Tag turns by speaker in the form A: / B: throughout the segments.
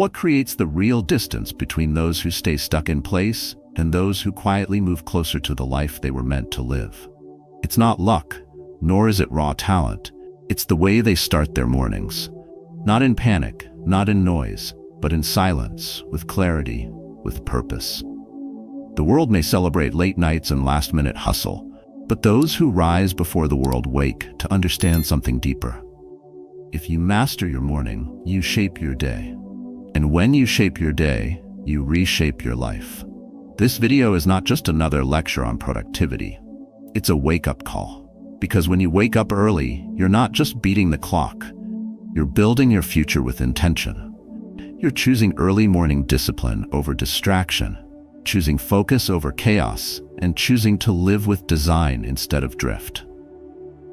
A: What creates the real distance between those who stay stuck in place and those who quietly move closer to the life they were meant to live? It's not luck, nor is it raw talent. It's the way they start their mornings. Not in panic, not in noise, but in silence, with clarity, with purpose. The world may celebrate late nights and last-minute hustle, but those who rise before the world wake to understand something deeper. If you master your morning, you shape your day. And when you shape your day, you reshape your life. This video is not just another lecture on productivity. It's a wake-up call. Because when you wake up early, you're not just beating the clock. You're building your future with intention. You're choosing early morning discipline over distraction, choosing focus over chaos, and choosing to live with design instead of drift.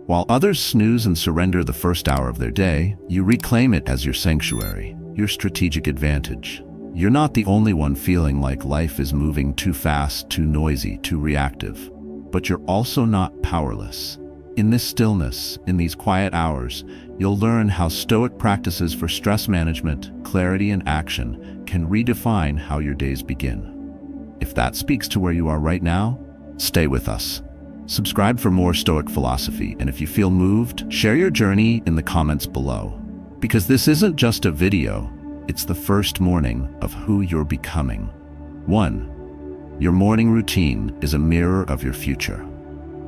A: While others snooze and surrender the first hour of their day, you reclaim it as your sanctuary, your strategic advantage. You're not the only one feeling like life is moving too fast, too noisy, too reactive. But you're also not powerless. In this stillness, in these quiet hours, you'll learn how Stoic practices for stress management, clarity, and action can redefine how your days begin. If that speaks to where you are right now, stay with us. Subscribe for more Stoic philosophy, and if you feel moved, share your journey in the comments below. Because this isn't just a video, it's the first morning of who you're becoming. 1. Your morning routine is a mirror of your future.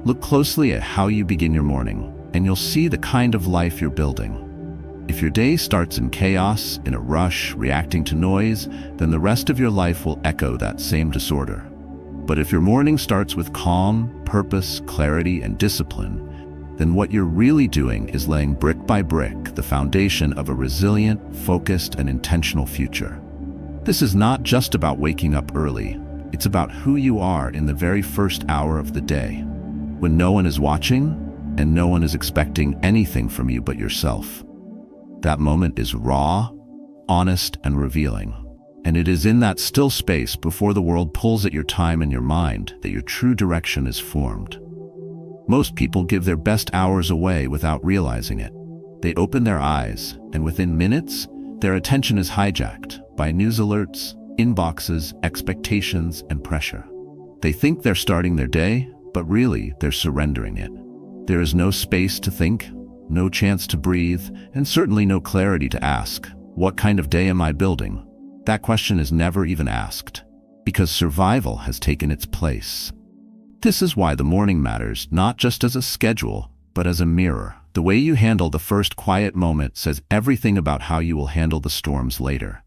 A: Look closely at how you begin your morning, and you'll see the kind of life you're building. If your day starts in chaos, in a rush, reacting to noise, then the rest of your life will echo that same disorder. But if your morning starts with calm, purpose, clarity, and discipline, then what you're really doing is laying brick by brick the foundation of a resilient, focused, and intentional future. This is not just about waking up early. It's about who you are in the very first hour of the day, when no one is watching and no one is expecting anything from you but yourself. That moment is raw, honest, and revealing. And it is in that still space before the world pulls at your time and your mind that your true direction is formed. Most people give their best hours away without realizing it. They open their eyes, and within minutes, their attention is hijacked by news alerts, inboxes, expectations, and pressure. They think they're starting their day, but really they're surrendering it. There is no space to think, no chance to breathe, and certainly no clarity to ask, what kind of day am I building? That question is never even asked, because survival has taken its place. This is why the morning matters, not just as a schedule, but as a mirror. The way you handle the first quiet moment says everything about how you will handle the storms later.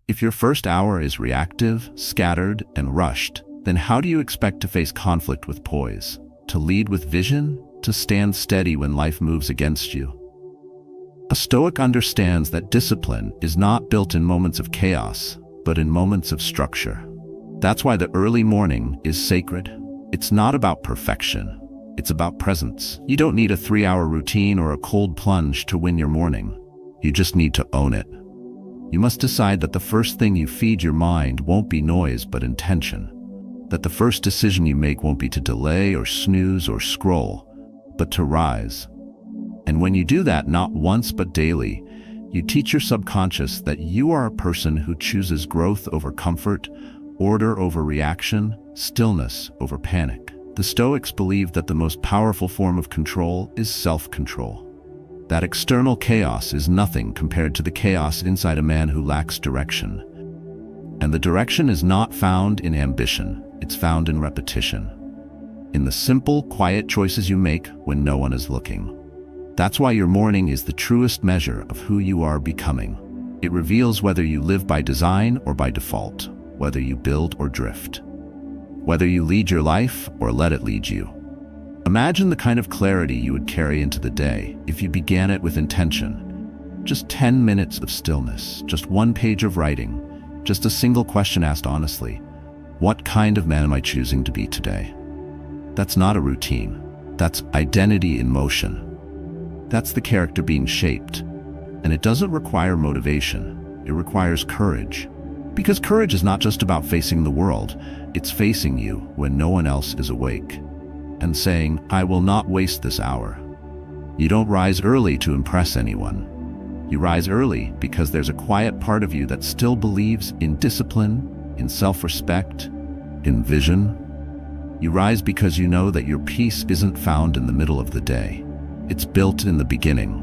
A: If your first hour is reactive, scattered, and rushed, then how do you expect to face conflict with poise, to lead with vision, to stand steady when life moves against you? A Stoic understands that discipline is not built in moments of chaos, but in moments of structure. That's why the early morning is sacred. It's not about perfection. It's about presence. You don't need a 3-hour routine or a cold plunge to win your morning. You just need to own it. You must decide that the first thing you feed your mind won't be noise but intention. That the first decision you make won't be to delay or snooze or scroll, but to rise. And when you do that not once but daily, you teach your subconscious that you are a person who chooses growth over comfort, order over reaction, stillness over panic. The Stoics believe that the most powerful form of control is self-control. That external chaos is nothing compared to the chaos inside a man who lacks direction. And the direction is not found in ambition, it's found in repetition. In the simple, quiet choices you make when no one is looking. That's why your morning is the truest measure of who you are becoming. It reveals whether you live by design or by default, whether you build or drift, whether you lead your life or let it lead you. Imagine the kind of clarity you would carry into the day if you began it with intention. Just 10 minutes of stillness, just one page of writing, just a single question asked honestly. What kind of man am I choosing to be today? That's not a routine. That's identity in motion. That's the character being shaped. And it doesn't require motivation. It requires courage. Because courage is not just about facing the world. It's facing you when no one else is awake. And saying, I will not waste this hour. You don't rise early to impress anyone. You rise early because there's a quiet part of you that still believes in discipline, in self-respect, in vision. You rise because you know that your peace isn't found in the middle of the day. It's built in the beginning.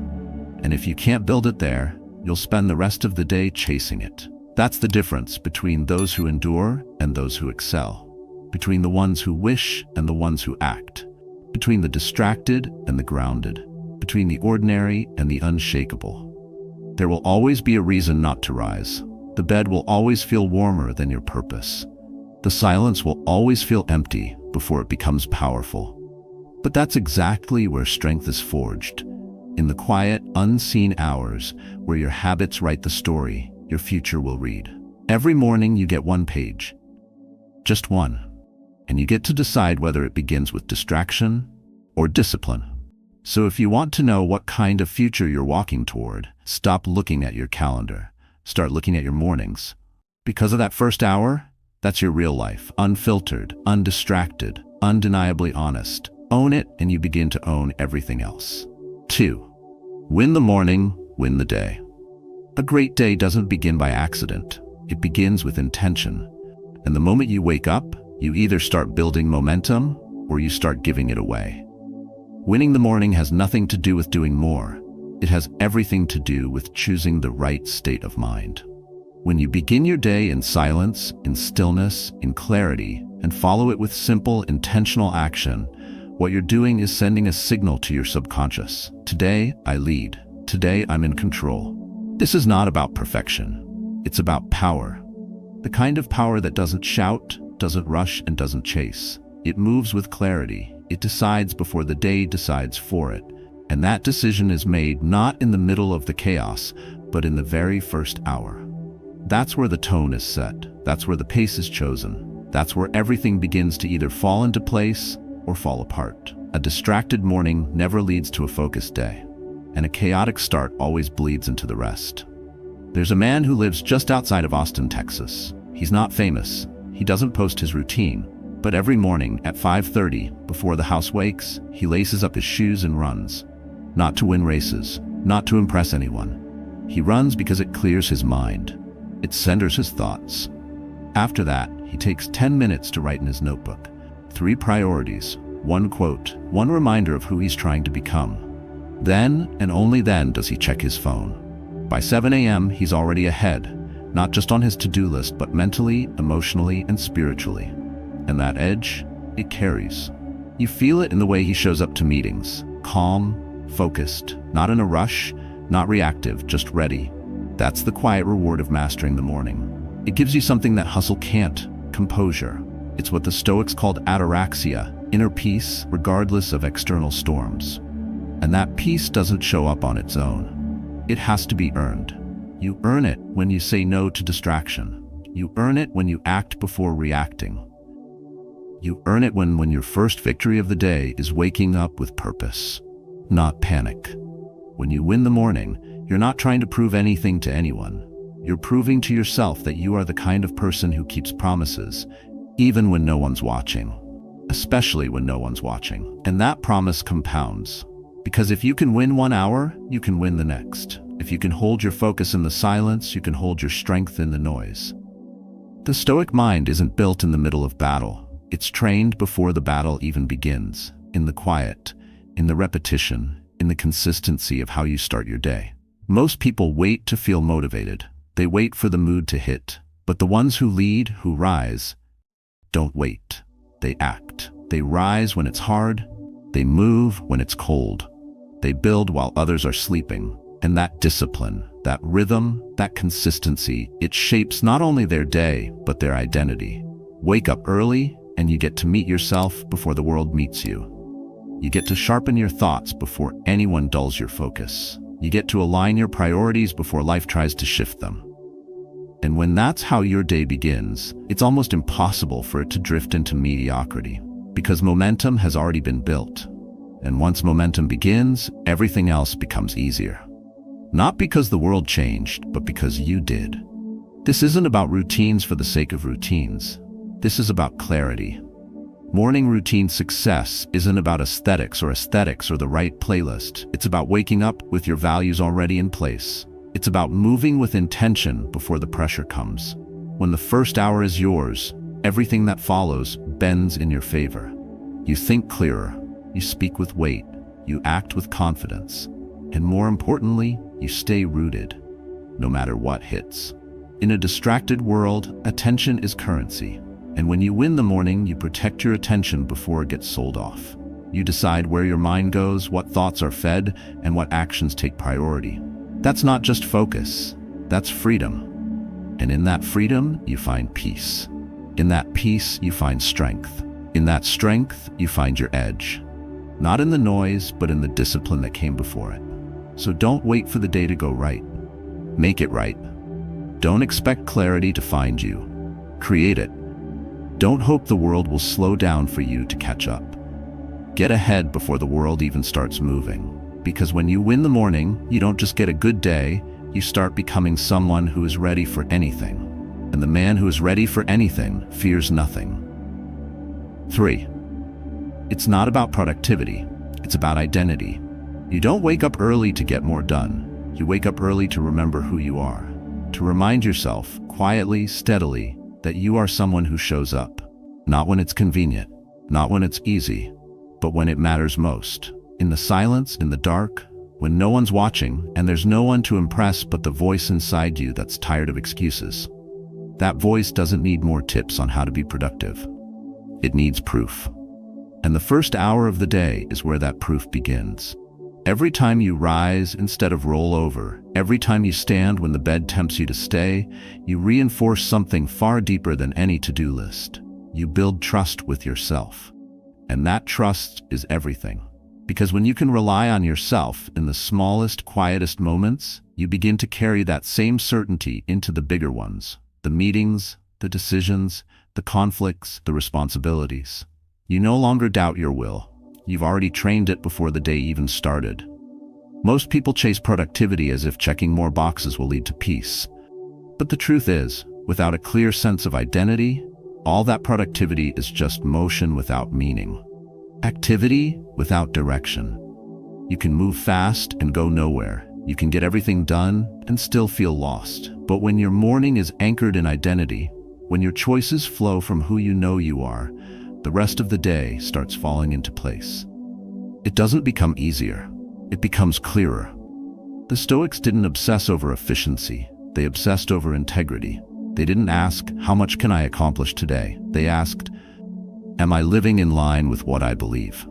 A: And if you can't build it there, you'll spend the rest of the day chasing it. That's the difference between those who endure and those who excel. Between the ones who wish and the ones who act. Between the distracted and the grounded. Between the ordinary and the unshakable. There will always be a reason not to rise. The bed will always feel warmer than your purpose. The silence will always feel empty before it becomes powerful. But that's exactly where strength is forged. In the quiet, unseen hours where your habits write the story your future will read. Every morning you get one page. Just one. And you get to decide whether it begins with distraction or discipline. So if you want to know what kind of future you're walking toward, stop looking at your calendar. Start looking at your mornings. Because of that first hour, that's your real life, unfiltered, undistracted, undeniably honest. Own it and you begin to own everything else. 2. Win the morning, win the day. A great day doesn't begin by accident. It begins with intention. And the moment you wake up, you either start building momentum or you start giving it away. Winning the morning has nothing to do with doing more. It has everything to do with choosing the right state of mind. When you begin your day in silence, in stillness, in clarity, and follow it with simple, intentional action, what you're doing is sending a signal to your subconscious. Today, I lead. Today, I'm in control. This is not about perfection. It's about power. The kind of power that doesn't shout, doesn't rush, and doesn't chase. It moves with clarity. It decides before the day decides for it. And that decision is made not in the middle of the chaos, but in the very first hour. That's where the tone is set. That's where the pace is chosen. That's where everything begins to either fall into place or fall apart. A distracted morning never leads to a focused day. And a chaotic start always bleeds into the rest. There's a man who lives just outside of Austin, Texas. He's not famous. He doesn't post his routine. But every morning at 5:30, before the house wakes, he laces up his shoes and runs. Not to win races, not to impress anyone. He runs because it clears his mind. It centers his thoughts. After that, he takes 10 minutes to write in his notebook. 3 priorities, 1 quote, 1 reminder of who he's trying to become. Then, and only then, does he check his phone. By 7 a.m., he's already ahead, not just on his to-do list, but mentally, emotionally, and spiritually. And that edge, it carries. You feel it in the way he shows up to meetings. Calm, focused, not in a rush, not reactive, just ready. That's the quiet reward of mastering the morning. It gives you something that hustle can't, composure. It's what the Stoics called ataraxia, inner peace, regardless of external storms. And that peace doesn't show up on its own. It has to be earned. You earn it when you say no to distraction. You earn it when you act before reacting. You earn it when your first victory of the day is waking up with purpose, not panic. When you win the morning, you're not trying to prove anything to anyone. You're proving to yourself that you are the kind of person who keeps promises, even when no one's watching. Especially when no one's watching. And that promise compounds. Because if you can win 1 hour, you can win the next. If you can hold your focus in the silence, you can hold your strength in the noise. The Stoic mind isn't built in the middle of battle. It's trained before the battle even begins, in the quiet, in the repetition, in the consistency of how you start your day. Most people wait to feel motivated. They wait for the mood to hit. But the ones who lead, who rise, don't wait. They act. They rise when it's hard. They move when it's cold. They build while others are sleeping. And that discipline, that rhythm, that consistency, it shapes not only their day, but their identity. Wake up early, and you get to meet yourself before the world meets you. You get to sharpen your thoughts before anyone dulls your focus. You get to align your priorities before life tries to shift them. And when that's how your day begins, it's almost impossible for it to drift into mediocrity, because momentum has already been built. And once momentum begins, everything else becomes easier. Not because the world changed, but because you did. This isn't about routines for the sake of routines. This is about clarity. Morning routine success isn't about aesthetics or the right playlist. It's about waking up with your values already in place. It's about moving with intention before the pressure comes. When the first hour is yours, everything that follows bends in your favor. You think clearer, you speak with weight, you act with confidence, and more importantly, you stay rooted, no matter what hits. In a distracted world, attention is currency, and when you win the morning, you protect your attention before it gets sold off. You decide where your mind goes, what thoughts are fed, and what actions take priority. That's not just focus, that's freedom. And in that freedom, you find peace. In that peace, you find strength. In that strength, you find your edge. Not in the noise, but in the discipline that came before it. So don't wait for the day to go right. Make it right. Don't expect clarity to find you. Create it. Don't hope the world will slow down for you to catch up. Get ahead before the world even starts moving. Because when you win the morning, you don't just get a good day, you start becoming someone who is ready for anything. And the man who is ready for anything fears nothing. 3. It's not about productivity, it's about identity. You don't wake up early to get more done. You wake up early to remember who you are. To remind yourself, quietly, steadily, that you are someone who shows up. Not when it's convenient, not when it's easy, but when it matters most. In the silence, in the dark, when no one's watching and there's no one to impress but the voice inside you that's tired of excuses. That voice doesn't need more tips on how to be productive. It needs proof. And the first hour of the day is where that proof begins. Every time you rise instead of roll over, every time you stand when the bed tempts you to stay, you reinforce something far deeper than any to-do list. You build trust with yourself. And that trust is everything. Because when you can rely on yourself in the smallest, quietest moments, you begin to carry that same certainty into the bigger ones. The meetings, the decisions, the conflicts, the responsibilities. You no longer doubt your will. You've already trained it before the day even started. Most people chase productivity as if checking more boxes will lead to peace. But the truth is, without a clear sense of identity, all that productivity is just motion without meaning. Activity without direction. You can move fast and go nowhere. You can get everything done and still feel lost. But when your morning is anchored in identity, when your choices flow from who you know you are, the rest of the day starts falling into place. It doesn't become easier. It becomes clearer. The Stoics didn't obsess over efficiency. They obsessed over integrity. They didn't ask, how much can I accomplish today? They asked, am I living in line with what I believe?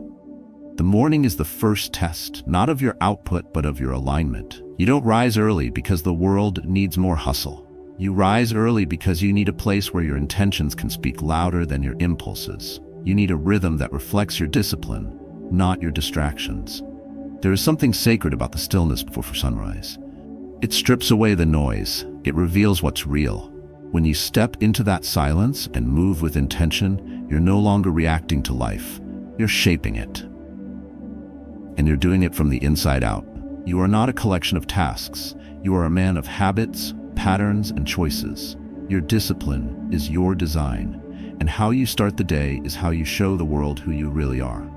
A: The morning is the first test, not of your output, but of your alignment. You don't rise early because the world needs more hustle. You rise early because you need a place where your intentions can speak louder than your impulses. You need a rhythm that reflects your discipline, not your distractions. There is something sacred about the stillness before sunrise. It strips away the noise. It reveals what's real. When you step into that silence and move with intention, you're no longer reacting to life. You're shaping it. And you're doing it from the inside out. You are not a collection of tasks. You are a man of habits, patterns, and choices. Your discipline is your design, and how you start the day is how you show the world who you really are.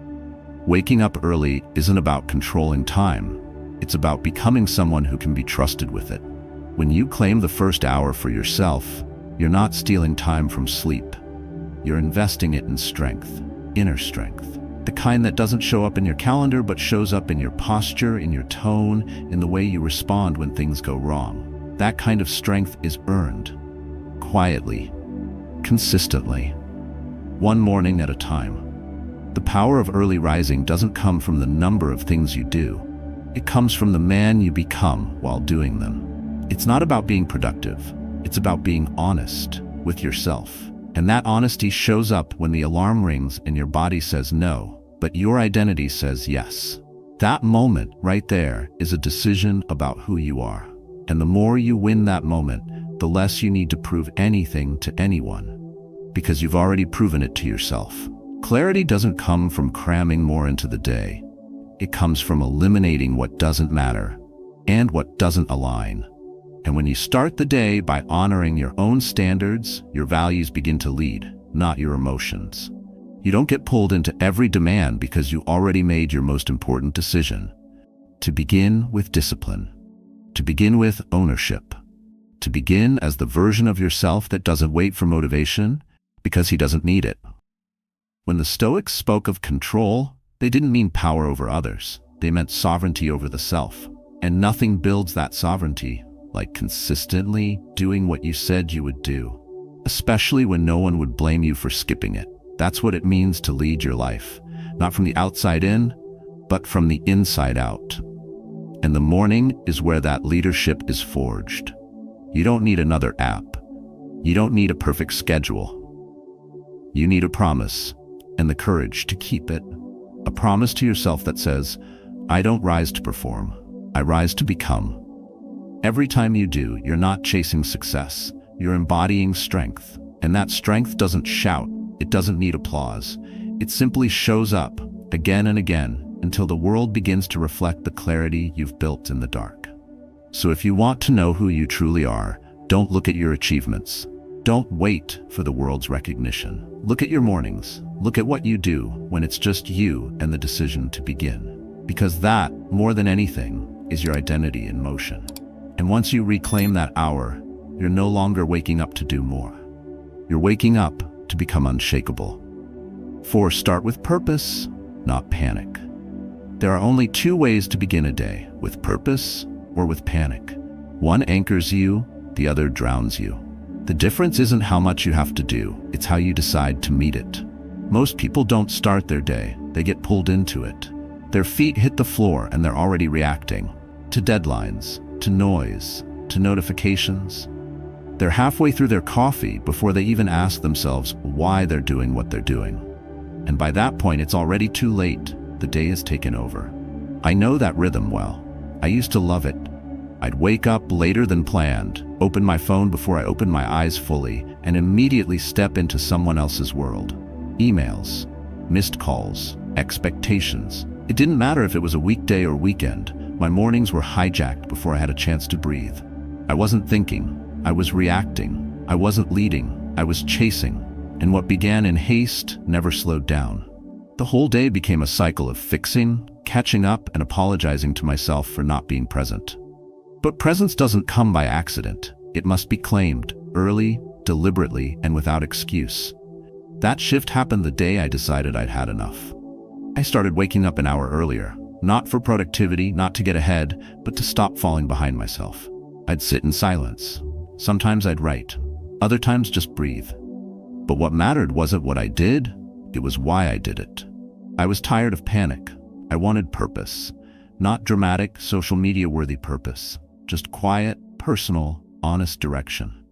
A: Waking up early isn't about controlling time. It's about becoming someone who can be trusted with it. When you claim the first hour for yourself, you're not stealing time from sleep. You're investing it in strength, inner strength. The kind that doesn't show up in your calendar but shows up in your posture, in your tone, in the way you respond when things go wrong. That kind of strength is earned, quietly, consistently, one morning at a time. The power of early rising doesn't come from the number of things you do. It comes from the man you become while doing them. It's not about being productive. It's about being honest with yourself. And that honesty shows up when the alarm rings and your body says no, but your identity says yes. That moment right there is a decision about who you are. And the more you win that moment, the less you need to prove anything to anyone, because you've already proven it to yourself. Clarity doesn't come from cramming more into the day. It comes from eliminating what doesn't matter and what doesn't align. And when you start the day by honoring your own standards, your values begin to lead, not your emotions. You don't get pulled into every demand because you already made your most important decision. To begin with discipline. To begin with, ownership. To begin as the version of yourself that doesn't wait for motivation because he doesn't need it. When the Stoics spoke of control, they didn't mean power over others. They meant sovereignty over the self. And nothing builds that sovereignty like consistently doing what you said you would do, especially when no one would blame you for skipping it. That's what it means to lead your life, not from the outside in, but from the inside out. And the morning is where that leadership is forged. You don't need another app. You don't need a perfect schedule. You need a promise and the courage to keep it. A promise to yourself that says, I don't rise to perform, I rise to become. Every time you do, you're not chasing success, you're embodying strength. And that strength doesn't shout, it doesn't need applause. It simply shows up again and again until the world begins to reflect the clarity you've built in the dark. So if you want to know who you truly are, don't look at your achievements. Don't wait for the world's recognition. Look at your mornings. Look at what you do when it's just you and the decision to begin. Because that, more than anything, is your identity in motion. And once you reclaim that hour, you're no longer waking up to do more. You're waking up to become unshakable. 4. Start with purpose, not panic. There are only 2 ways to begin a day, with purpose or with panic. One anchors you, the other drowns you. The difference isn't how much you have to do, it's how you decide to meet it. Most people don't start their day, they get pulled into it. Their feet hit the floor and they're already reacting to deadlines, to noise, to notifications. They're halfway through their coffee before they even ask themselves why they're doing what they're doing. And by that point, it's already too late. The day is taken over. I know that rhythm well. I used to love it. I'd wake up later than planned, open my phone before I opened my eyes fully, and immediately step into someone else's world. Emails, missed calls, expectations. It didn't matter if it was a weekday or weekend. My mornings were hijacked before I had a chance to breathe. I wasn't thinking, I was reacting. I wasn't leading, I was chasing. And what began in haste never slowed down. The whole day became a cycle of fixing, catching up, and apologizing to myself for not being present. But presence doesn't come by accident. It must be claimed, early, deliberately, and without excuse. That shift happened the day I decided I'd had enough. I started waking up an hour earlier, not for productivity, not to get ahead, but to stop falling behind myself. I'd sit in silence. Sometimes I'd write, other times just breathe. But what mattered wasn't what I did, it was why I did it. I was tired of panic. I wanted purpose. Not dramatic, social media-worthy purpose. Just quiet, personal, honest direction.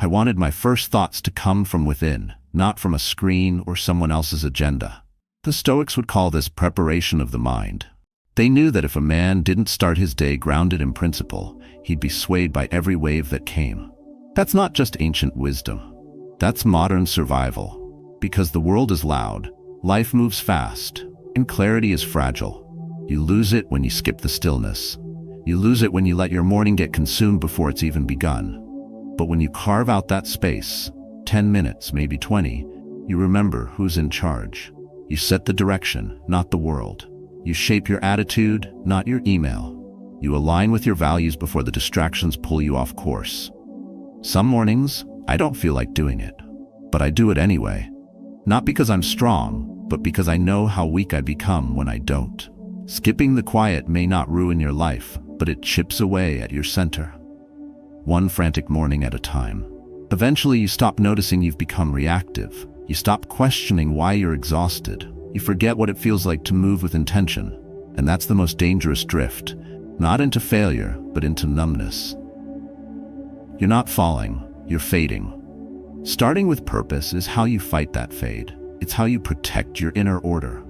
A: I wanted my first thoughts to come from within, not from a screen or someone else's agenda. The Stoics would call this preparation of the mind. They knew that if a man didn't start his day grounded in principle, he'd be swayed by every wave that came. That's not just ancient wisdom. That's modern survival. Because the world is loud, life moves fast, and clarity is fragile. You lose it when you skip the stillness. You lose it when you let your morning get consumed before it's even begun. But when you carve out that space, 10 minutes, maybe 20, you remember who's in charge. You set the direction, not the world. You shape your attitude, not your email. You align with your values before the distractions pull you off course. Some mornings, I don't feel like doing it, but I do it anyway. Not because I'm strong, but because I know how weak I become when I don't. Skipping the quiet may not ruin your life, but it chips away at your center. One frantic morning at a time. Eventually, you stop noticing you've become reactive. You stop questioning why you're exhausted. You forget what it feels like to move with intention. And that's the most dangerous drift. Not into failure, but into numbness. You're not falling, you're fading. Starting with purpose is how you fight that fade. It's how you protect your inner order.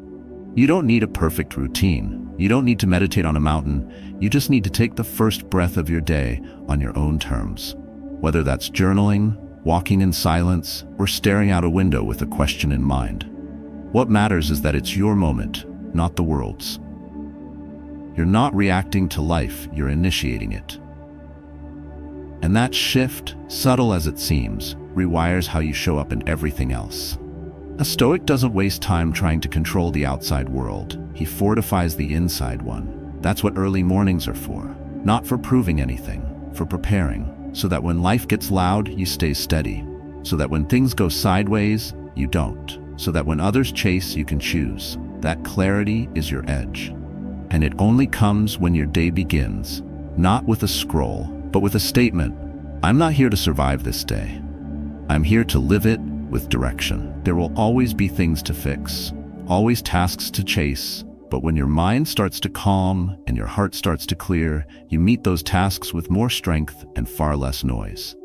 A: You don't need a perfect routine. You don't need to meditate on a mountain. You just need to take the first breath of your day on your own terms. Whether that's journaling, walking in silence, or staring out a window with a question in mind. What matters is that it's your moment, not the world's. You're not reacting to life, you're initiating it. And that shift, subtle as it seems, rewires how you show up in everything else. A Stoic doesn't waste time trying to control the outside world. He fortifies the inside one. That's what early mornings are for. Not for proving anything, for preparing, so that when life gets loud, you stay steady. So that when things go sideways, you don't. So that when others chase, you can choose. That clarity is your edge. And it only comes when your day begins, not with a scroll, but with a statement. I'm not here to survive this day. I'm here to live it with direction. There will always be things to fix, always tasks to chase, but when your mind starts to calm and your heart starts to clear, you meet those tasks with more strength and far less noise.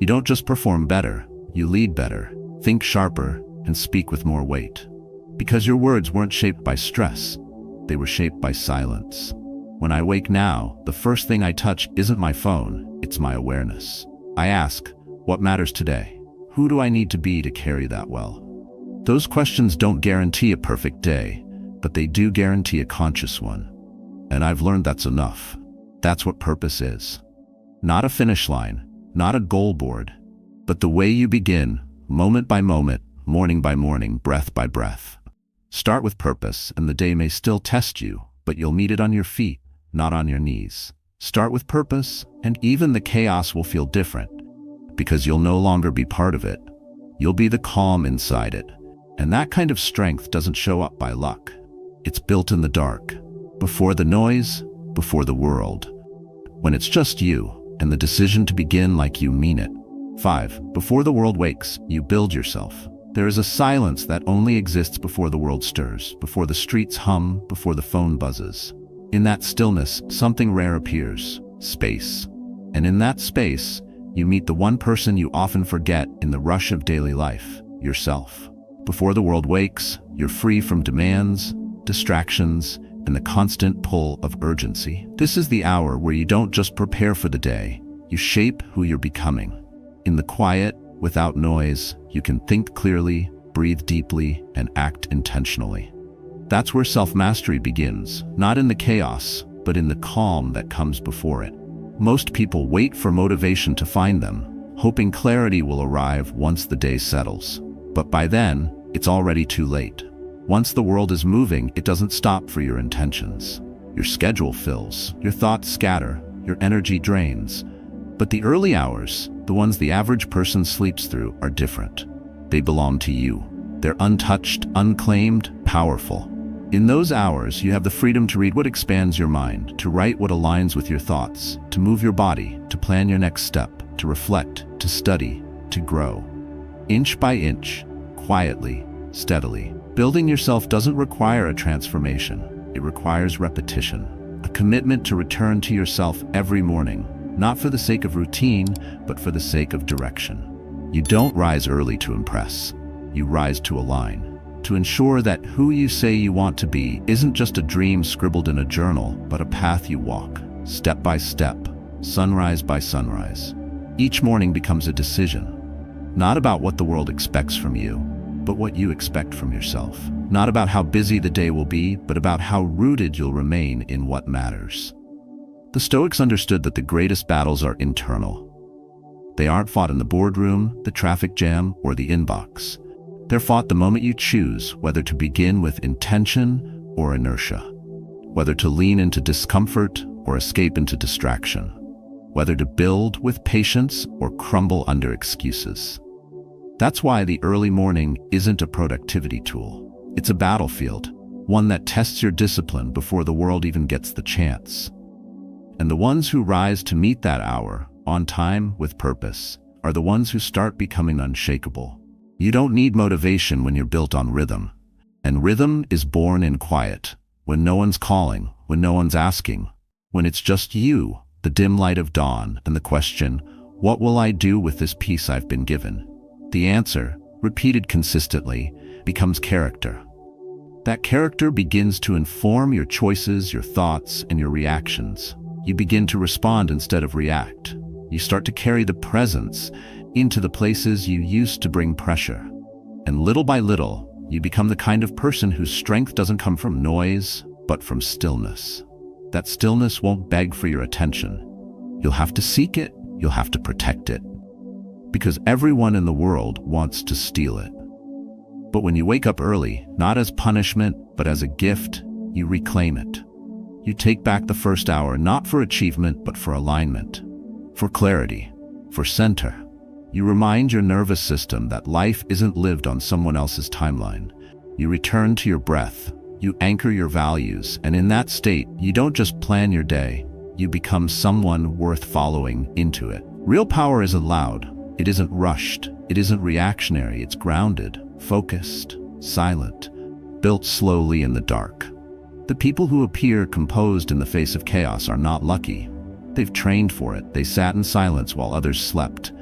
A: You don't just perform better, you lead better, think sharper, and speak with more weight. Because your words weren't shaped by stress, they were shaped by silence. When I wake now, the first thing I touch isn't my phone, it's my awareness. I ask, what matters today? Who do I need to be to carry that well? Those questions don't guarantee a perfect day, but they do guarantee a conscious one. And I've learned that's enough. That's what purpose is. Not a finish line, not a goal board, but the way you begin, moment by moment, morning by morning, breath by breath. Start with purpose, and the day may still test you, but you'll meet it on your feet, not on your knees. Start with purpose, and even the chaos will feel different, because you'll no longer be part of it. You'll be the calm inside it. And that kind of strength doesn't show up by luck. It's built in the dark, before the noise, before the world. When it's just you, and the decision to begin like you mean it. 5. Before the world wakes, you build yourself. There is a silence that only exists before the world stirs, before the streets hum, before the phone buzzes. In that stillness, something rare appears, space. And in that space, you meet the one person you often forget in the rush of daily life, yourself. Before the world wakes, you're free from demands, distractions, and the constant pull of urgency. This is the hour where you don't just prepare for the day, you shape who you're becoming. In the quiet, without noise, you can think clearly, breathe deeply, and act intentionally. That's where self-mastery begins, not in the chaos, but in the calm that comes before it. Most people wait for motivation to find them, hoping clarity will arrive once the day settles. But by then, it's already too late. Once the world is moving, it doesn't stop for your intentions. Your schedule fills, your thoughts scatter, your energy drains. But the early hours, the ones the average person sleeps through, are different. They belong to you. They're untouched, unclaimed, powerful. In those hours, you have the freedom to read what expands your mind, to write what aligns with your thoughts, to move your body, to plan your next step, to reflect, to study, to grow. Inch by inch, quietly, steadily. Building yourself doesn't require a transformation. It requires repetition, a commitment to return to yourself every morning, not for the sake of routine, but for the sake of direction. You don't rise early to impress. You rise to align, to ensure that who you say you want to be isn't just a dream scribbled in a journal, but a path you walk, step by step, sunrise by sunrise. Each morning becomes a decision, not about what the world expects from you, but what you expect from yourself. Not about how busy the day will be, but about how rooted you'll remain in what matters. The Stoics understood that the greatest battles are internal. They aren't fought in the boardroom, the traffic jam, or the inbox. They're fought the moment you choose whether to begin with intention or inertia, whether to lean into discomfort or escape into distraction, whether to build with patience or crumble under excuses. That's why the early morning isn't a productivity tool. It's a battlefield, one that tests your discipline before the world even gets the chance. And the ones who rise to meet that hour, on time, with purpose, are the ones who start becoming unshakable. You don't need motivation when you're built on rhythm. And rhythm is born in quiet, when no one's calling, when no one's asking, when it's just you, the dim light of dawn, and the question, what will I do with this piece I've been given? The answer, repeated consistently, becomes character. That character begins to inform your choices, your thoughts, and your reactions. You begin to respond instead of react. You start to carry the presence into the places you used to bring pressure. And little by little, you become the kind of person whose strength doesn't come from noise, but from stillness. That stillness won't beg for your attention. You'll have to seek it, you'll have to protect it. Because everyone in the world wants to steal it. But when you wake up early, not as punishment, but as a gift, you reclaim it. You take back the first hour not for achievement but for alignment, for clarity, for center. You remind your nervous system that life isn't lived on someone else's timeline. You return to your breath, you anchor your values, and in that state, you don't just plan your day, you become someone worth following into it. Real power isn't loud, it isn't rushed, it isn't reactionary, it's grounded, focused, silent, built slowly in the dark. The people who appear composed in the face of chaos are not lucky. They've trained for it, they sat in silence while others slept.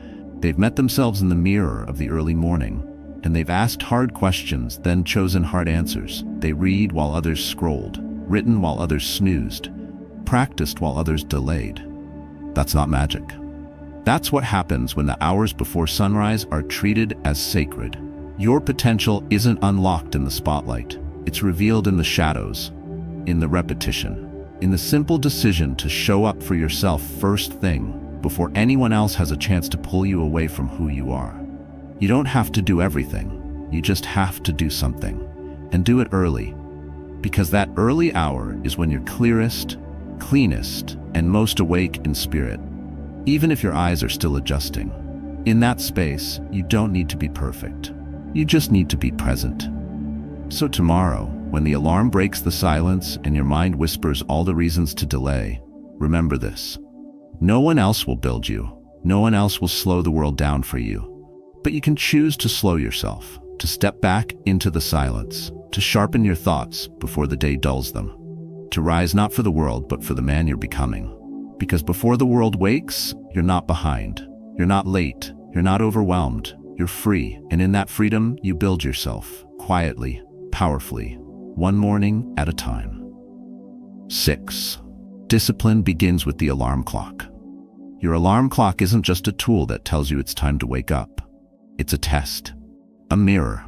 A: They've met themselves in the mirror of the early morning, and they've asked hard questions, then chosen hard answers. They read while others scrolled, written while others snoozed, practiced while others delayed. That's not magic. That's what happens when the hours before sunrise are treated as sacred. Your potential isn't unlocked in the spotlight. It's revealed in the shadows, in the repetition, in the simple decision to show up for yourself first thing, before anyone else has a chance to pull you away from who you are. You don't have to do everything, you just have to do something, and do it early, because that early hour is when you're clearest, cleanest, and most awake in spirit, even if your eyes are still adjusting. In that space, you don't need to be perfect, you just need to be present. So tomorrow, when the alarm breaks the silence and your mind whispers all the reasons to delay, remember this. No one else will build you. No one else will slow the world down for you. But you can choose to slow yourself, to step back into the silence, to sharpen your thoughts before the day dulls them, to rise not for the world, but for the man you're becoming. Because before the world wakes, you're not behind, you're not late, you're not overwhelmed, you're free. And in that freedom, you build yourself, quietly, powerfully, one morning at a time. 6. Discipline begins with the alarm clock. Your alarm clock isn't just a tool that tells you it's time to wake up. It's a test, a mirror,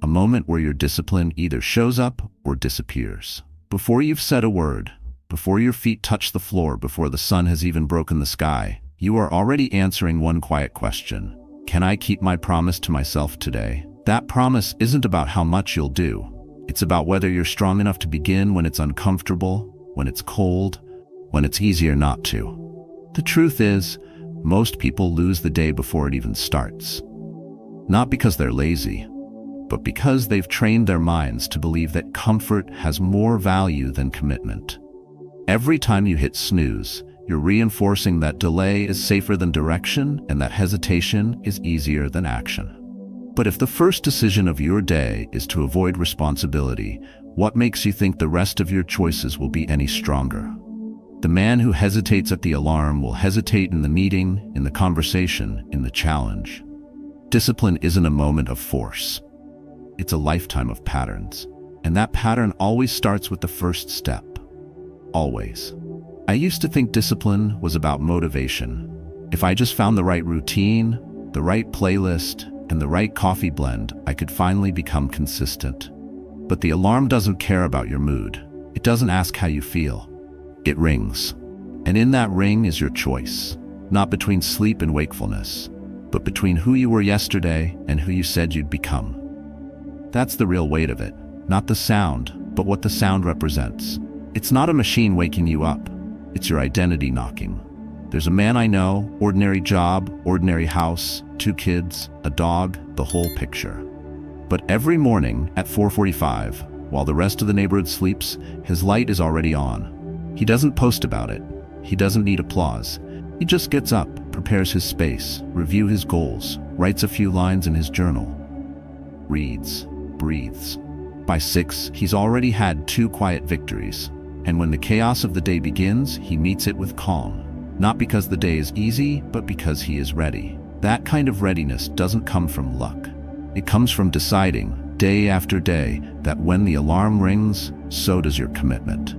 A: a moment where your discipline either shows up or disappears. Before you've said a word, before your feet touch the floor, before the sun has even broken the sky, you are already answering one quiet question. Can I keep my promise to myself today? That promise isn't about how much you'll do. It's about whether you're strong enough to begin when it's uncomfortable, when it's cold, when it's easier not to. The truth is, most people lose the day before it even starts. Not because they're lazy, but because they've trained their minds to believe that comfort has more value than commitment. Every time you hit snooze, you're reinforcing that delay is safer than direction and that hesitation is easier than action. But if the first decision of your day is to avoid responsibility, what makes you think the rest of your choices will be any stronger? The man who hesitates at the alarm will hesitate in the meeting, in the conversation, in the challenge. Discipline isn't a moment of force. It's a lifetime of patterns. And that pattern always starts with the first step. Always. I used to think discipline was about motivation. If I just found the right routine, the right playlist, and the right coffee blend, I could finally become consistent. But the alarm doesn't care about your mood. It doesn't ask how you feel. It rings. And in that ring is your choice, not between sleep and wakefulness, but between who you were yesterday and who you said you'd become. That's the real weight of it, not the sound, but what the sound represents. It's not a machine waking you up, it's your identity knocking. There's a man I know, ordinary job, ordinary house, 2 kids, a dog, the whole picture. But every morning at 4:45, while the rest of the neighborhood sleeps, his light is already on. He doesn't post about it. He doesn't need applause. He just gets up, prepares his space, reviews his goals, writes a few lines in his journal, reads, breathes. By 6, he's already had 2 quiet victories. And when the chaos of the day begins, he meets it with calm. Not because the day is easy, but because he is ready. That kind of readiness doesn't come from luck. It comes from deciding, day after day, that when the alarm rings, so does your commitment.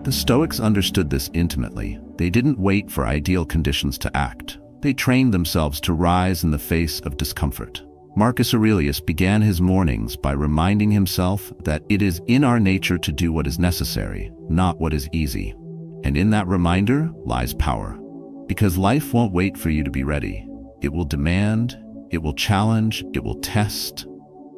A: The Stoics understood this intimately. They didn't wait for ideal conditions to act. They trained themselves to rise in the face of discomfort. Marcus Aurelius began his mornings by reminding himself that it is in our nature to do what is necessary, not what is easy. And in that reminder lies power. Because life won't wait for you to be ready. It will demand, it will challenge, it will test.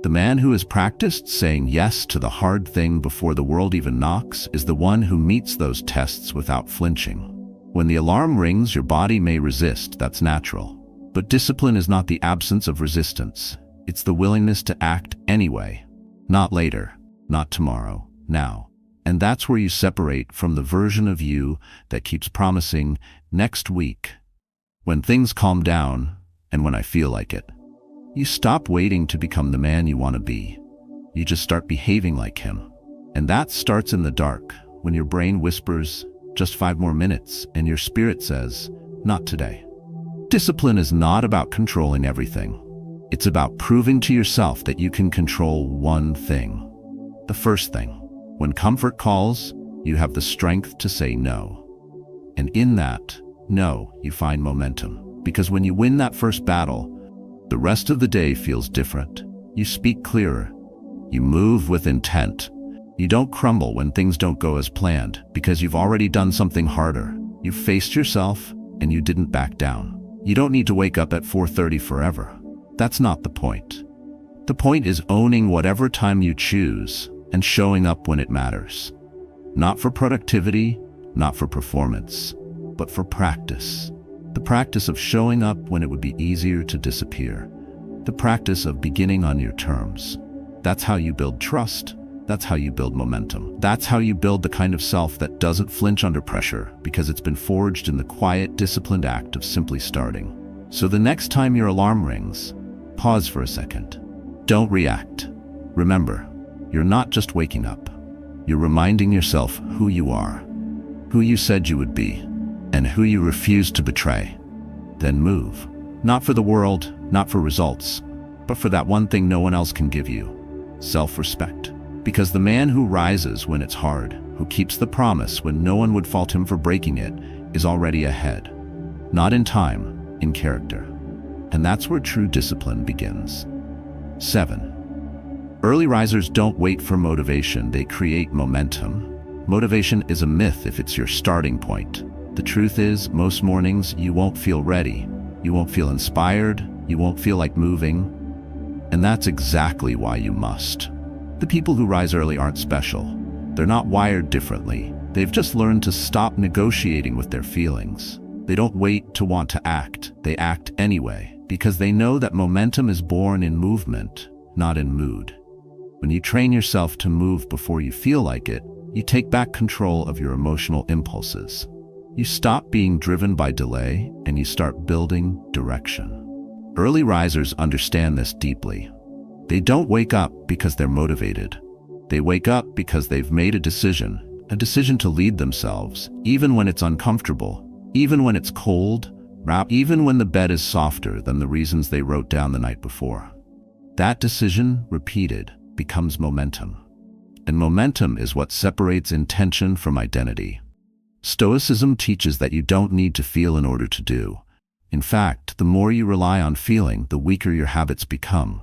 A: The man who has practiced saying yes to the hard thing before the world even knocks is the one who meets those tests without flinching. When the alarm rings, your body may resist, that's natural. But discipline is not the absence of resistance. It's the willingness to act anyway. Not later, not tomorrow, now. And that's where you separate from the version of you that keeps promising next week. When things calm down, and when I feel like it. You stop waiting to become the man you want to be. You just start behaving like him. And that starts in the dark, when your brain whispers, just 5 more minutes, and your spirit says, not today. Discipline is not about controlling everything. It's about proving to yourself that you can control one thing. The first thing. When comfort calls, you have the strength to say no. And in that no, you find momentum. Because when you win that first battle, the rest of the day feels different. You speak clearer. You move with intent. You don't crumble when things don't go as planned because you've already done something harder. You faced yourself and you didn't back down. You don't need to wake up at 4:30 forever. That's not the point. The point is owning whatever time you choose and showing up when it matters. Not for productivity, not for performance, but for practice. The practice of showing up when it would be easier to disappear. The practice of beginning on your terms. That's how you build trust. That's how you build momentum. That's how you build the kind of self that doesn't flinch under pressure because it's been forged in the quiet, disciplined act of simply starting. So the next time your alarm rings, pause for a second. Don't react. Remember, you're not just waking up. You're reminding yourself who you are, who you said you would be, and who you refused to betray. Then move. Not for the world, not for results, but for that one thing no one else can give you, self-respect. Because the man who rises when it's hard, who keeps the promise when no one would fault him for breaking it, is already ahead. Not in time, in character. And that's where true discipline begins. 7. Early risers don't wait for motivation, they create momentum. Motivation is a myth if it's your starting point. The truth is, most mornings you won't feel ready. You won't feel inspired. You won't feel like moving. And that's exactly why you must. The people who rise early aren't special. They're not wired differently. They've just learned to stop negotiating with their feelings. They don't wait to want to act. They act anyway, because they know that momentum is born in movement, not in mood. When you train yourself to move before you feel like it, you take back control of your emotional impulses. You stop being driven by delay and you start building direction. Early risers understand this deeply. They don't wake up because they're motivated. They wake up because they've made a decision to lead themselves, even when it's uncomfortable, even when it's cold, even when the bed is softer than the reasons they wrote down the night before. That decision, repeated, becomes momentum. And momentum is what separates intention from identity. Stoicism teaches that you don't need to feel in order to do. In fact, the more you rely on feeling, the weaker your habits become.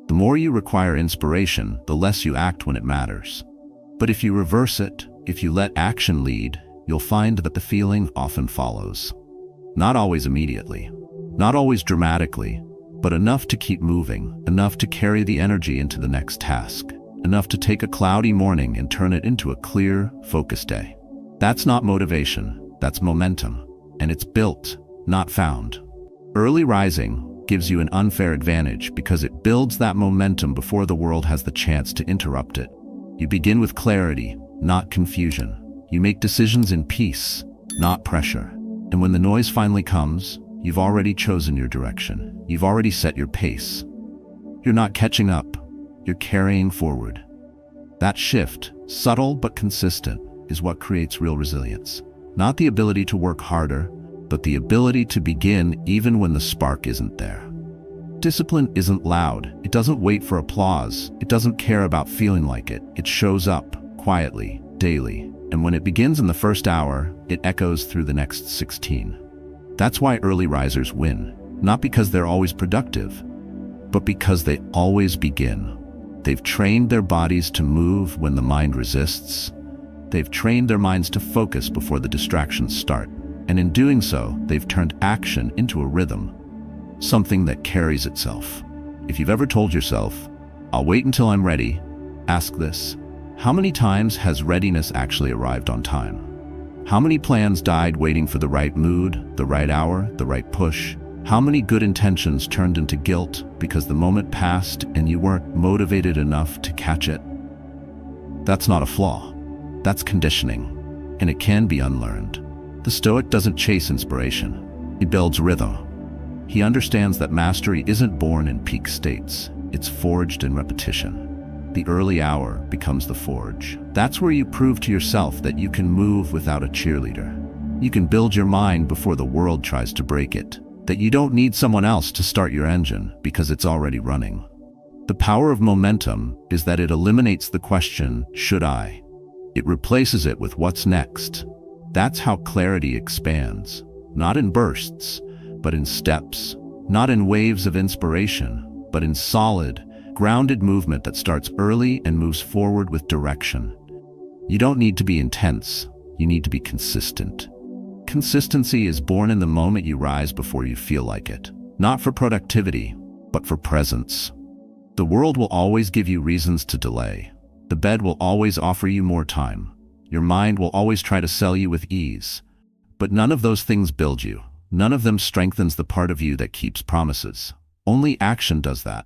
A: The more you require inspiration, the less you act when it matters. But if you reverse it, if you let action lead, you'll find that the feeling often follows. Not always immediately, not always dramatically, but enough to keep moving, enough to carry the energy into the next task, enough to take a cloudy morning and turn it into a clear, focused day. That's not motivation, that's momentum, and it's built, not found. Early rising gives you an unfair advantage because it builds that momentum before the world has the chance to interrupt it. You begin with clarity, not confusion. You make decisions in peace, not pressure. And when the noise finally comes, you've already chosen your direction. You've already set your pace. You're not catching up, you're carrying forward. That shift, subtle but consistent, is what creates real resilience. Not the ability to work harder, but the ability to begin even when the spark isn't there. Discipline isn't loud. It doesn't wait for applause. It doesn't care about feeling like it. It shows up quietly, daily. And when it begins in the first hour, it echoes through the next 16. That's why early risers win. Not because they're always productive, but because they always begin. They've trained their bodies to move when the mind resists. They've trained their minds to focus before the distractions start. And in doing so, they've turned action into a rhythm, something that carries itself. If you've ever told yourself, I'll wait until I'm ready. Ask this: how many times has readiness actually arrived on time? How many plans died waiting for the right mood, the right hour, the right push? How many good intentions turned into guilt because the moment passed and you weren't motivated enough to catch it? That's not a flaw. That's conditioning, and it can be unlearned. The Stoic doesn't chase inspiration. He builds rhythm. He understands that mastery isn't born in peak states. It's forged in repetition. The early hour becomes the forge. That's where you prove to yourself that you can move without a cheerleader. You can build your mind before the world tries to break it. That you don't need someone else to start your engine because it's already running. The power of momentum is that it eliminates the question, should I? It replaces it with what's next. That's how clarity expands. Not in bursts, but in steps. Not in waves of inspiration, but in solid, grounded movement that starts early and moves forward with direction. You don't need to be intense. You need to be consistent. Consistency is born in the moment you rise before you feel like it. Not for productivity, but for presence. The world will always give you reasons to delay. The bed will always offer you more time. Your mind will always try to sell you with ease. But none of those things build you. None of them strengthens the part of you that keeps promises. Only action does that.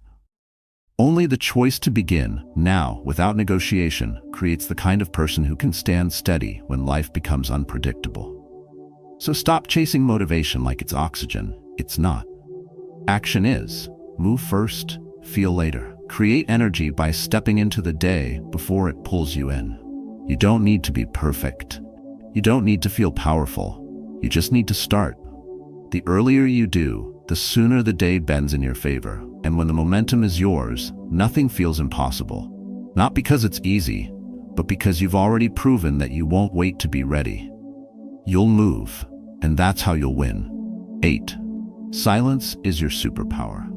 A: Only the choice to begin, now, without negotiation, creates the kind of person who can stand steady when life becomes unpredictable. So stop chasing motivation like it's oxygen. It's not. Action is. Move first, feel later. Create energy by stepping into the day before it pulls you in. You don't need to be perfect. You don't need to feel powerful. You just need to start. The earlier you do, the sooner the day bends in your favor. And when the momentum is yours, nothing feels impossible. Not because it's easy, but because you've already proven that you won't wait to be ready. You'll move, and that's how you'll win. 8. Silence is your superpower.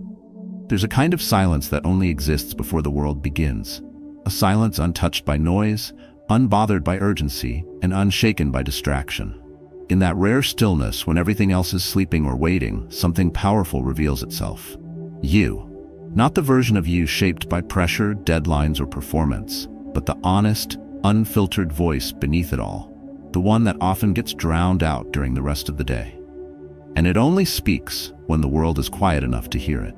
A: There's a kind of silence that only exists before the world begins. A silence untouched by noise, unbothered by urgency, and unshaken by distraction. In that rare stillness, when everything else is sleeping or waiting, something powerful reveals itself. You. Not the version of you shaped by pressure, deadlines, or performance, but the honest, unfiltered voice beneath it all. The one that often gets drowned out during the rest of the day. And it only speaks when the world is quiet enough to hear it.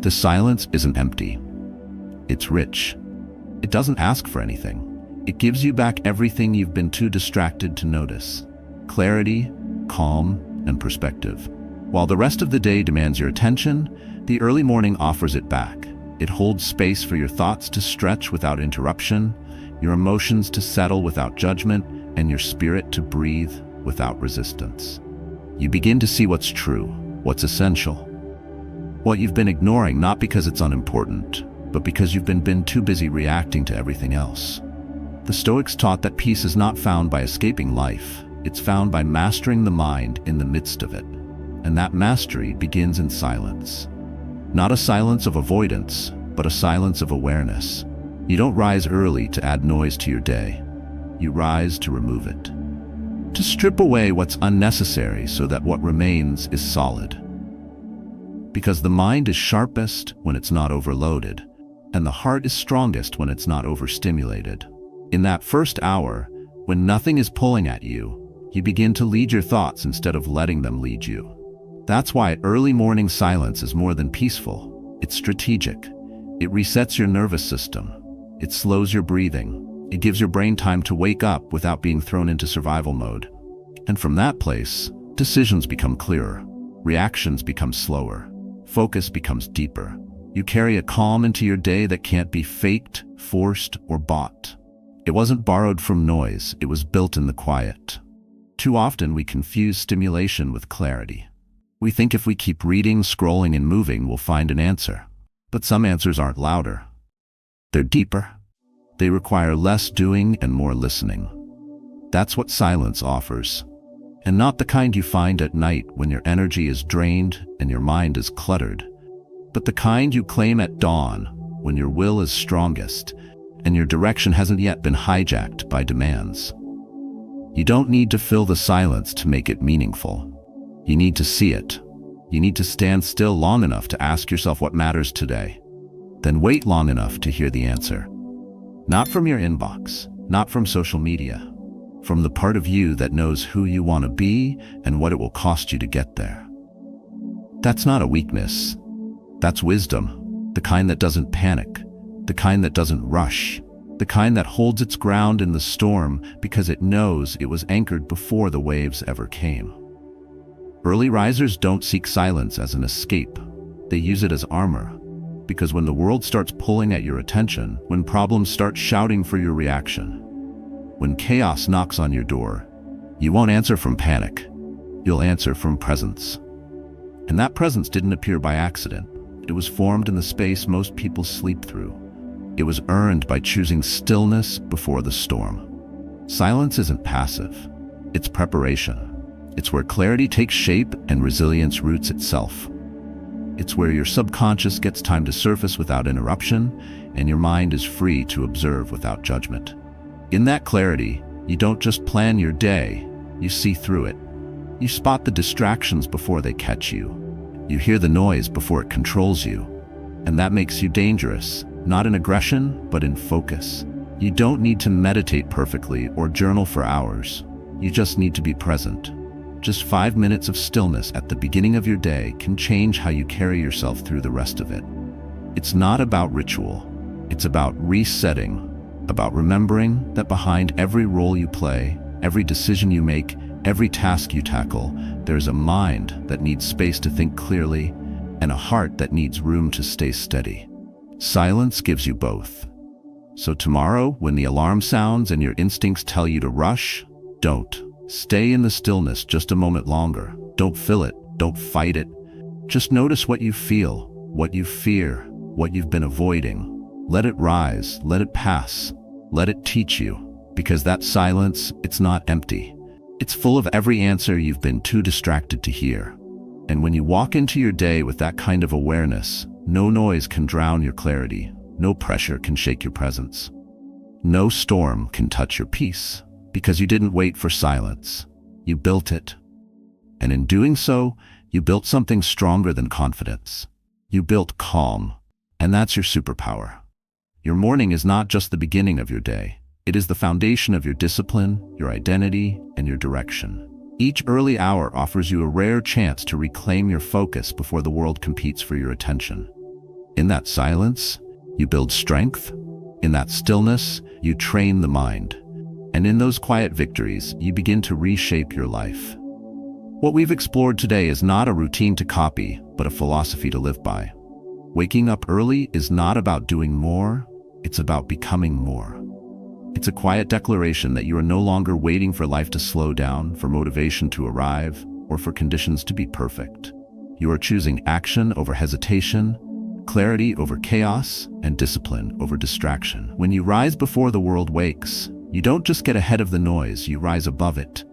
A: The silence isn't empty. It's rich. It doesn't ask for anything. It gives you back everything you've been too distracted to notice. Clarity, calm, and perspective. While the rest of the day demands your attention, the early morning offers it back. It holds space for your thoughts to stretch without interruption, your emotions to settle without judgment, and your spirit to breathe without resistance. You begin to see what's true, what's essential. What you've been ignoring, not because it's unimportant, but because you've been too busy reacting to everything else. The Stoics taught that peace is not found by escaping life. It's found by mastering the mind in the midst of it. And that mastery begins in silence. Not a silence of avoidance, but a silence of awareness. You don't rise early to add noise to your day. You rise to remove it. To strip away what's unnecessary so that what remains is solid. Because the mind is sharpest when it's not overloaded, and the heart is strongest when it's not overstimulated. In that first hour, when nothing is pulling at you, you begin to lead your thoughts instead of letting them lead you. That's why early morning silence is more than peaceful. It's strategic. It resets your nervous system. It slows your breathing. It gives your brain time to wake up without being thrown into survival mode. And from that place, decisions become clearer. Reactions become slower. Focus becomes deeper. You carry a calm into your day that can't be faked, forced, or bought. It wasn't borrowed from noise. It was built in the quiet. Too often we confuse stimulation with clarity. We think if we keep reading, scrolling, and moving, we'll find an answer. But some answers aren't louder. They're deeper. They require less doing and more listening. That's what silence offers. And not the kind you find at night when your energy is drained and your mind is cluttered, but the kind you claim at dawn when your will is strongest and your direction hasn't yet been hijacked by demands. You don't need to fill the silence to make it meaningful. You need to see it. You need to stand still long enough to ask yourself what matters today. then wait long enough to hear the answer. Not from your inbox, not from social media, from the part of you that knows who you want to be and what it will cost you to get there. That's not a weakness. That's wisdom, the kind that doesn't panic, the kind that doesn't rush, the kind that holds its ground in the storm because it knows it was anchored before the waves ever came. Early risers don't seek silence as an escape. They use it as armor, because when the world starts pulling at your attention, when problems start shouting for your reaction, when chaos knocks on your door, you won't answer from panic. You'll answer from presence. And that presence didn't appear by accident. It was formed in the space most people sleep through. It was earned by choosing stillness before the storm. Silence isn't passive. It's preparation. It's where clarity takes shape and resilience roots itself. It's where your subconscious gets time to surface without interruption, and your mind is free to observe without judgment. In that clarity, you don't just plan your day, you see through it. You spot the distractions before they catch you. You hear the noise before it controls you. And that makes you dangerous, not in aggression, but in focus. You don't need to meditate perfectly or journal for hours. You just need to be present. Just 5 minutes of stillness at the beginning of your day can change how you carry yourself through the rest of it. It's not about ritual. It's about resetting, about remembering that behind every role you play, every decision you make, every task you tackle, there's a mind that needs space to think clearly and a heart that needs room to stay steady. Silence gives you both. So tomorrow, when the alarm sounds and your instincts tell you to rush, don't. Stay in the stillness just a moment longer. Don't fill it. Don't fight it. Just notice what you feel, what you fear, what you've been avoiding. Let it rise. Let it pass. Let it teach you. Because that silence, it's not empty. It's full of every answer you've been too distracted to hear. And when you walk into your day with that kind of awareness, no noise can drown your clarity. No pressure can shake your presence. No storm can touch your peace. Because you didn't wait for silence. You built it. And in doing so, you built something stronger than confidence. You built calm. And that's your superpower. Your morning is not just the beginning of your day. It is the foundation of your discipline, your identity, and your direction. Each early hour offers you a rare chance to reclaim your focus before the world competes for your attention. In that silence, you build strength. In that stillness, you train the mind. And in those quiet victories, you begin to reshape your life. What we've explored today is not a routine to copy, but a philosophy to live by. Waking up early is not about doing more, it's about becoming more. It's a quiet declaration that you are no longer waiting for life to slow down, for motivation to arrive, or for conditions to be perfect. You are choosing action over hesitation, clarity over chaos, and discipline over distraction. When you rise before the world wakes, you don't just get ahead of the noise, you rise above it.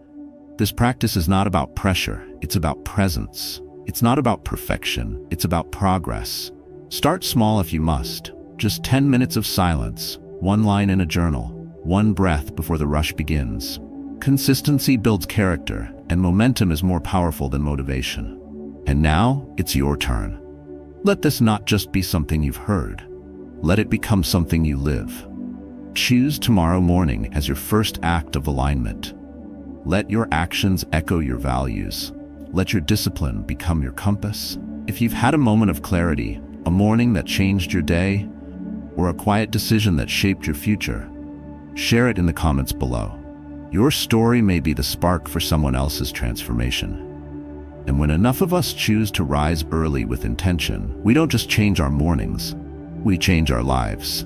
A: This practice is not about pressure, it's about presence. It's not about perfection, it's about progress. Start small if you must. Just 10 minutes of silence, one line in a journal, one breath before the rush begins. Consistency builds character, and momentum is more powerful than motivation. And now, it's your turn. Let this not just be something you've heard. Let it become something you live. Choose tomorrow morning as your first act of alignment. Let your actions echo your values. Let your discipline become your compass. If you've had a moment of clarity, a morning that changed your day, or a quiet decision that shaped your future, share it in the comments below. Your story may be the spark for someone else's transformation. And when enough of us choose to rise early with intention, we don't just change our mornings, we change our lives.